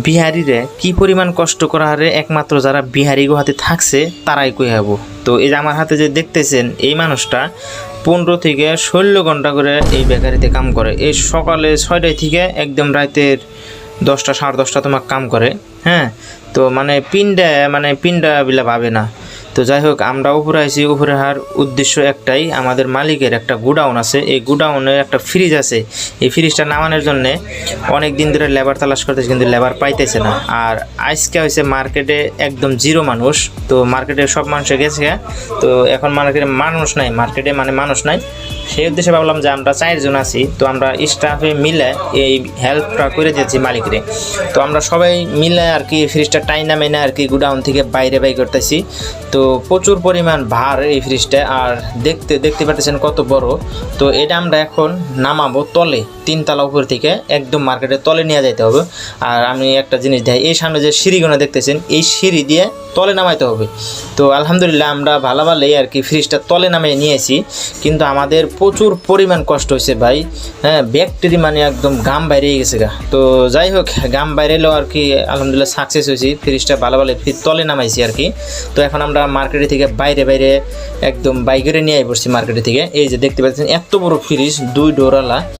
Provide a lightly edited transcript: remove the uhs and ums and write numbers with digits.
বিহারিরে কি পরিমাণ কষ্ট করা হারে একমাত্র যারা বিহারি গুহাতে থাকছে তারাই কই হবো। তো এই যে আমার হাতে যে দেখতেছেন এই মানুষটা 15 থেকে 16 ঘন্টা করে এই বেকারিতে কাম করে। এই সকালে 6টায় থেকে একদম রাতের 10টা 10:30 তোমার কাম করে। হ্যাঁ, তো মানে পিন্ডা বিলা পাবে না। তো যাই হোক, আমরা উপরে আইছি। উপরে হওয়ার উদ্দেশ্য একটাই, আমাদের মালিকের একটা গুডাউন আছে, এই গুডাউনে একটা ফ্রিজ আছে। এই ফ্রিজটা নামানোর জন্য অনেক দিন ধরে লেবার তালাশ করতেছে, কিন্তু লেবার পাইতেছে না। আর আজকে হয়েছে মার্কেটে একদম জিরো মানুষ। তো মার্কেটে সব মানুষে গেছে, তো এখন মার্কেটে মানুষ নাই, মানুষ নাই। সেই উদ্দেশ্যে ভাবলাম যে আমরা 4 জন আছি, তো আমরা স্টাফে মিলে এই হেল্পটা করে দিয়েছি মালিকরে। তো আমরা সবাই মিলে আর কি ফ্রিজটা টাইনা মেনে আর কি গুডাউন থেকে বাইরে করতেছি। তো প্রচুর পরিমাণ ভার এই ফ্রিজটা, আর দেখতে পাচ্ছেন কত বড়। তো এটা আমরা এখন নামাবো তলে, 3 তলা উপর থেকে একদম মার্কেটের তলে নিয়ে যাইতে হবে। আর আমি একটা জিনিস দেখাই, এই সামনে যে সিঁড়িগুলো দেখতেছেন, এই সিঁড়ি দিয়ে তলে নামাইতে হবে। তো আলহামদুলিল্লাহ আমরা ভালোই আর কি ফ্রিজটা তলে নামিয়ে নিয়েছি, কিন্তু আমাদের প্রচুর পরিমাণ কষ্ট হয়েছে ভাই। হ্যাঁ, ব্যাকটেরি মানে একদম গাম বাইরে গেছে গা। তো যাই হোক, গাম বাইরে এলেও আর কি আলহামদুলিল্লাহ সাকসেস হয়েছি, ফ্রিজটা ভালো তলে নামাইছি আর কি। তো এখন আমরা মার্কেটে থেকে বাইরে একদম বাইকেরে নিয়ে পড়ছি মার্কেটে থেকে। এই যে দেখতে পাচ্ছেন এত বড় ফ্রিজ, 2 ডোরওয়ালা।